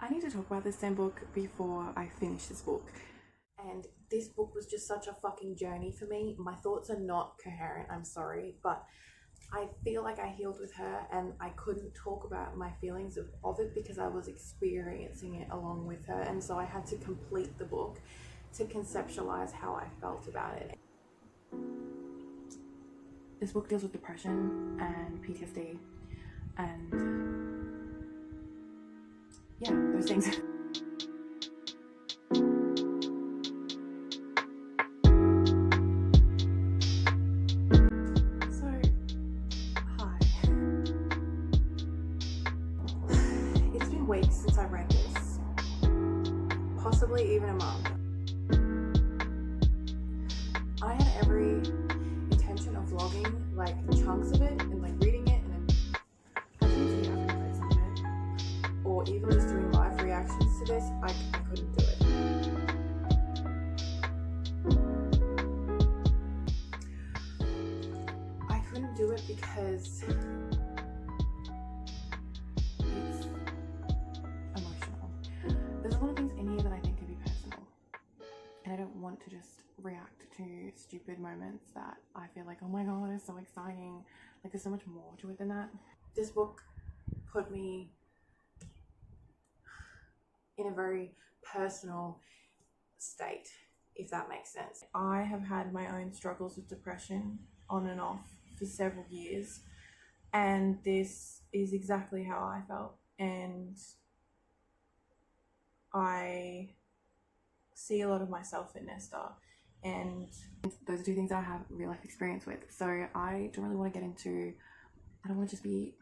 I need to talk about this same book before I finish this book. And this book was just such a fucking journey for me. My thoughts are not coherent, I'm sorry, but I feel like I healed with her and I couldn't talk about my feelings of it because I was experiencing it along with her. And so I had to complete the book to conceptualize how I felt about it. This book deals with depression and PTSD and yeah, those things. So, hi. It's been weeks since I read this, possibly even a month. I had every intention of vlogging like chunks of it and like reading it and then actually read some of it, or even just doing live reactions to this. I couldn't do it. I couldn't do it because it's emotional. There's a lot of things in here that I think could be personal, and I don't want to just react to stupid moments that I feel like, oh my god, it's so exciting. Like there's so much more to it than that. This book put me in a very personal state, if that makes sense. I have had my own struggles with depression on and off for several years, and this is exactly how I felt, and I see a lot of myself in Nesta, and those are two things that I have real life experience with. So I don't really want to get into, I don't want to just be,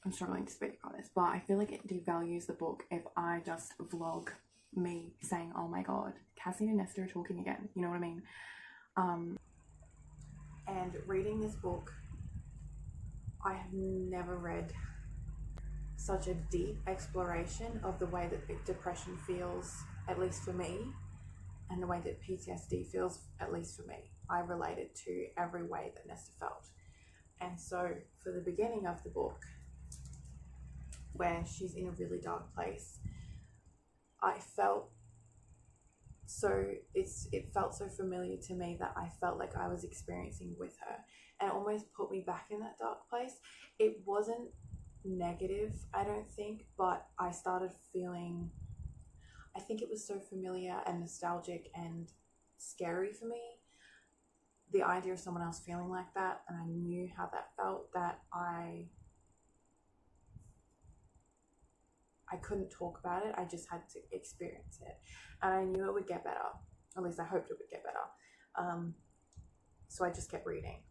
I'm struggling to speak about this, but I feel like it devalues the book if I just vlog me saying, oh my god, Cassie and Nesta are talking again, you know what I mean? And reading this book, I have never read such a deep exploration of the way that depression feels, at least for me, and the way that PTSD feels, at least for me. I related to every way that Nesta felt. And so for the beginning of the book, where she's in a really dark place, I felt so, it felt so familiar to me that I felt like I was experiencing with her, and it almost put me back in that dark place. It wasn't negative, I don't think, but I started feeling, I think it was so familiar and nostalgic and scary for me, the idea of someone else feeling like that, and I knew how that felt, that I couldn't talk about it. I just had to experience it, and I knew it would get better. At least I hoped it would get better. So I just kept reading,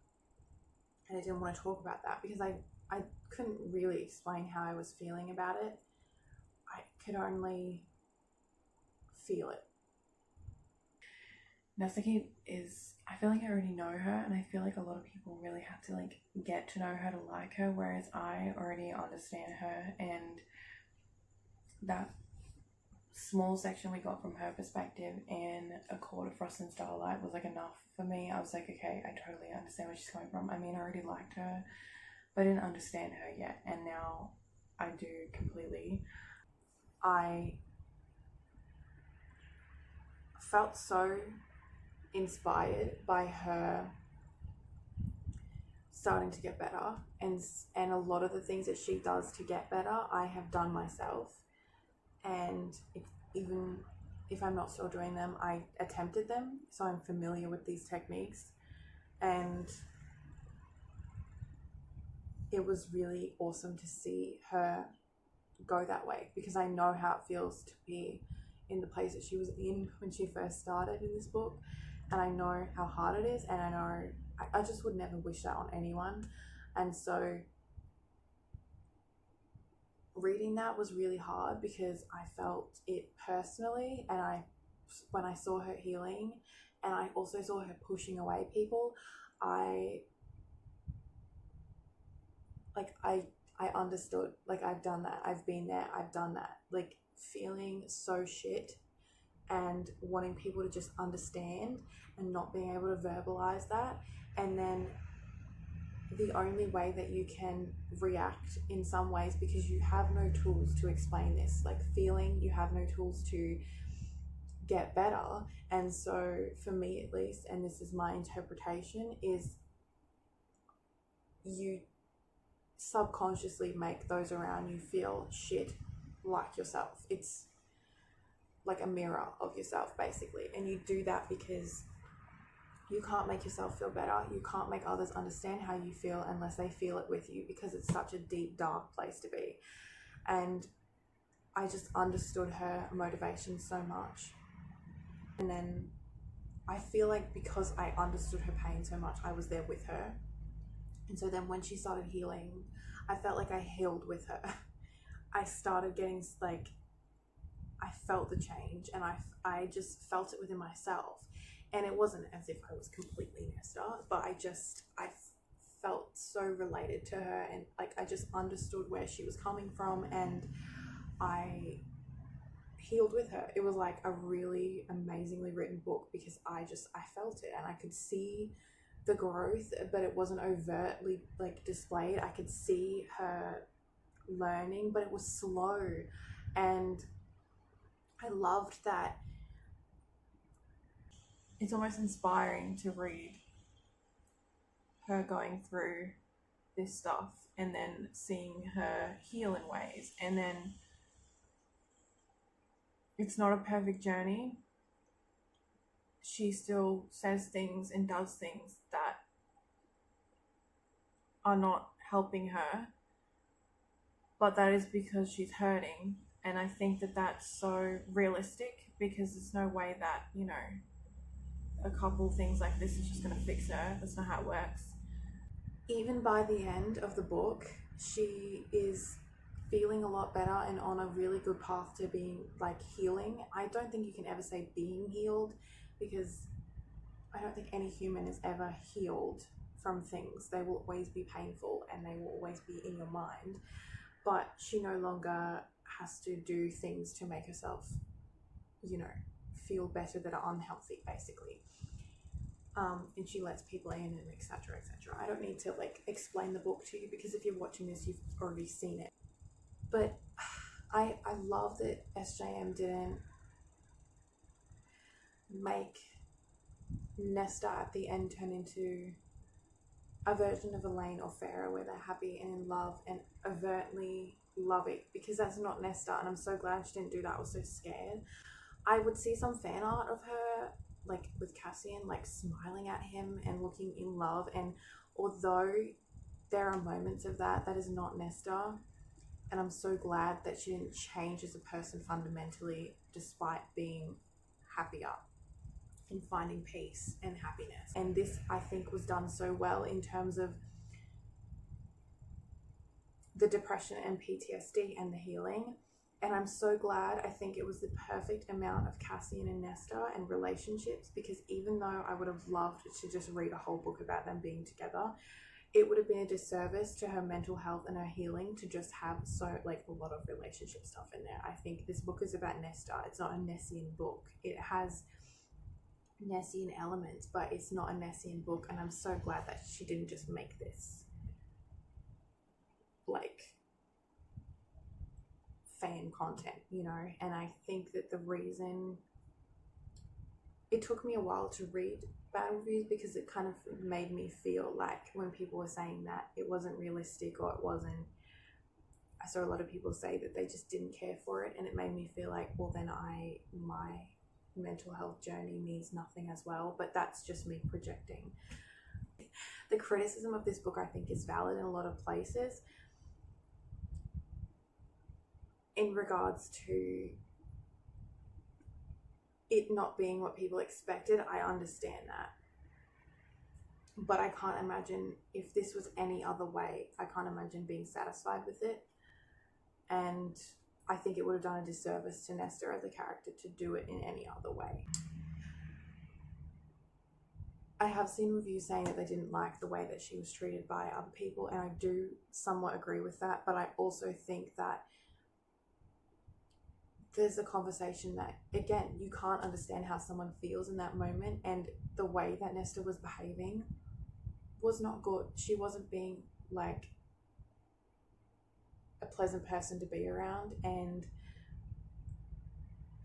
and I didn't want to talk about that because I couldn't really explain how I was feeling about it. I could only feel it. Nasuki is, I feel like I already know her, and I feel like a lot of people really have to like get to know her to like her, whereas I already understand her, and that small section we got from her perspective in A Court of Frost and Starlight was like enough for me. I was like, okay, I totally understand where she's coming from. I mean, I already liked her, but I didn't understand her yet, and now I do completely. I felt so inspired by her starting to get better, and a lot of the things that she does to get better I have done myself, and even if I'm not still doing them, I attempted them, so I'm familiar with these techniques, and it was really awesome to see her go that way, because I know how it feels to be in the place that she was in when she first started in this book, and I know how hard it is, and I know I just would never wish that on anyone. And so reading that was really hard because I felt it personally, and when I saw her healing, and I also saw her pushing away people, I understood, like I've done that, I've been there, I've done that, like feeling so shit and wanting people to just understand and not being able to verbalize that, and then the only way that you can react in some ways, because you have no tools to explain this, like feeling, you have no tools to get better. And so for me at least, and this is my interpretation, is you subconsciously make those around you feel shit like yourself. It's like a mirror of yourself basically, and you do that because you can't make yourself feel better. You can't make others understand how you feel unless they feel it with you, because it's such a deep, dark place to be. And I just understood her motivation so much. And then I feel like because I understood her pain so much, I was there with her. And so then when she started healing, I felt like I healed with her. I started getting like, I felt the change, and I just felt it within myself. And it wasn't as if I was completely messed up, but I felt so related to her, and like I just understood where she was coming from, and I healed with her. It was like a really amazingly written book, because I felt it, and I could see the growth, but it wasn't overtly like displayed. I could see her learning, but it was slow, and I loved that. It's almost inspiring to read her going through this stuff and then seeing her heal in ways. And then it's not a perfect journey. She still says things and does things that are not helping her, but that is because she's hurting. And I think that that's so realistic, because there's no way that, you know, a couple things like this is just going to fix her. That's not how it works. Even by the end of the book, she is feeling a lot better and on a really good path to being like healing. I don't think you can ever say being healed, because I don't think any human is ever healed from things. They will always be painful and they will always be in your mind, but she no longer has to do things to make herself, you know, feel better that are unhealthy basically. And she lets people in, and etc. etc. I don't need to like explain the book to you, because if you're watching this, you've already seen it. But I love that SJM didn't make Nesta at the end turn into a version of Elaine or Farah where they're happy and in love and overtly loving, because that's not Nesta, and I'm so glad she didn't do that. I was so scared. I would see some fan art of her like with Cassian like smiling at him and looking in love, and although there are moments of that, that is not Nesta. And I'm so glad that she didn't change as a person fundamentally, despite being happier and finding peace and happiness. And this, I think, was done so well in terms of the depression and PTSD and the healing. And I'm so glad. I think it was the perfect amount of Cassian and Nesta and relationships, because even though I would have loved to just read a whole book about them being together, it would have been a disservice to her mental health and her healing to just have so like a lot of relationship stuff in there. I think this book is about Nesta. It's not a Nessian book. It has Nessian elements, but it's not a Nessian book. And I'm so glad that she didn't just make this like fan content, you know. And I think that the reason it took me a while to read bad reviews, because it kind of made me feel like when people were saying that it wasn't realistic or it wasn't, I saw a lot of people say that they just didn't care for it, and it made me feel like, well then my mental health journey means nothing as well. But that's just me projecting. The criticism of this book I think is valid in a lot of places in regards to it not being what people expected. I understand that, but I can't imagine if this was any other way. I can't imagine being satisfied with it, and I think it would have done a disservice to Nesta as a character to do it in any other way. I have seen reviews saying that they didn't like the way that she was treated by other people, and I do somewhat agree with that, but I also think that there's a conversation that, again, you can't understand how someone feels in that moment, and the way that Nesta was behaving was not good. She wasn't being like a pleasant person to be around, and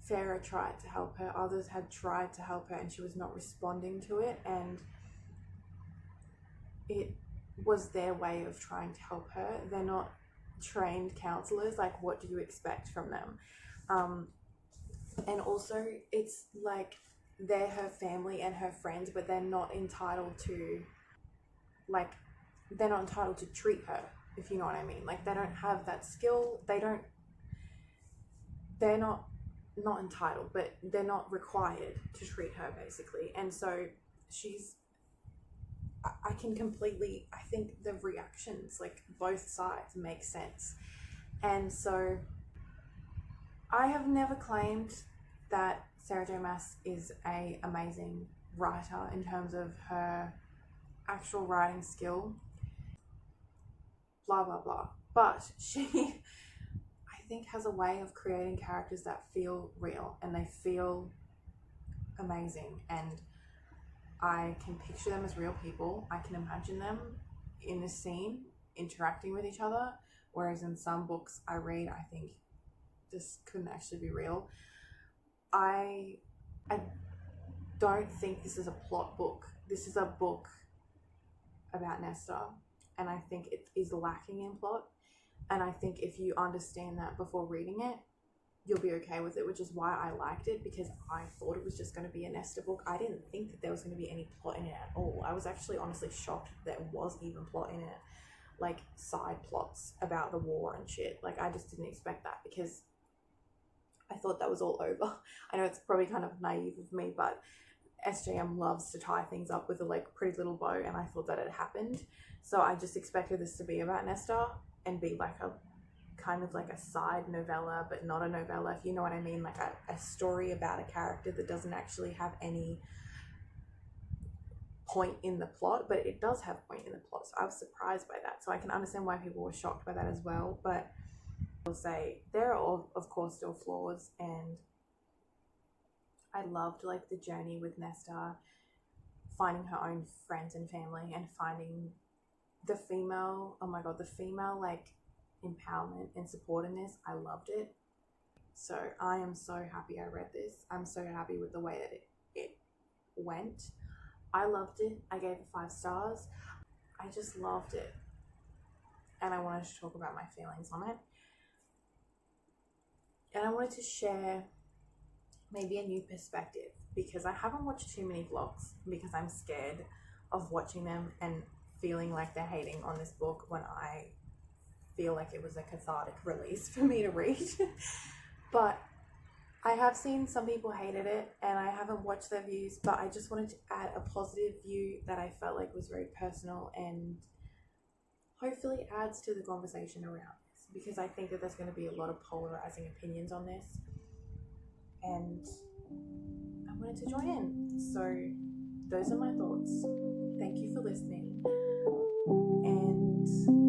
Farah tried to help her, others had tried to help her, and she was not responding to it, and it was their way of trying to help her. They're not trained counselors. Like, what do you expect from them? And also, it's like they're her family and her friends, but they're not entitled to, like, they're not entitled to treat her, if you know what I mean. Like, they don't have that skill. They're not entitled, but they're not required to treat her, basically. And so I can completely, I think the reactions, like both sides, make sense. And so I have never claimed that Sarah J. Maas is an amazing writer in terms of her actual writing skill, blah, blah, blah. But she, I think, has a way of creating characters that feel real and they feel amazing. And I can picture them as real people. I can imagine them in the scene interacting with each other. Whereas in some books I read, I think this couldn't actually be real. I don't think this is a plot book. This is a book about Nesta, and I think it is lacking in plot. And I think if you understand that before reading it, you'll be okay with it, which is why I liked it, because I thought it was just going to be a Nesta book. I didn't think that there was going to be any plot in it at all. I was actually honestly shocked that there was even plot in it, like side plots about the war and shit. Like, I just didn't expect that, because I thought that was all over. I know it's probably kind of naive of me, but SJM loves to tie things up with a like pretty little bow, and I thought that it happened. So I just expected this to be about Nesta and be like a kind of like a side novella, but not a novella, if you know what I mean, like a story about a character that doesn't actually have any point in the plot, but it does have point in the plot. So I was surprised by that. So I can understand why people were shocked by that as well. But I'll say there are, of course, still flaws, and I loved like the journey with Nesta, finding her own friends and family, and finding the female, oh my god, the female like empowerment and support in this. I loved it. So I am so happy I read this. I'm so happy with the way that it went. I loved it. I gave it 5 stars. I just loved it. And I wanted to talk about my feelings on it. And I wanted to share maybe a new perspective, because I haven't watched too many vlogs, because I'm scared of watching them and feeling like they're hating on this book when I feel like it was a cathartic release for me to read. But I have seen some people hated it, and I haven't watched their views, but I just wanted to add a positive view that I felt like was very personal and hopefully adds to the conversation around this, because I think that there's going to be a lot of polarizing opinions on this, and I wanted to join in. So those are my thoughts. Thank you for listening, and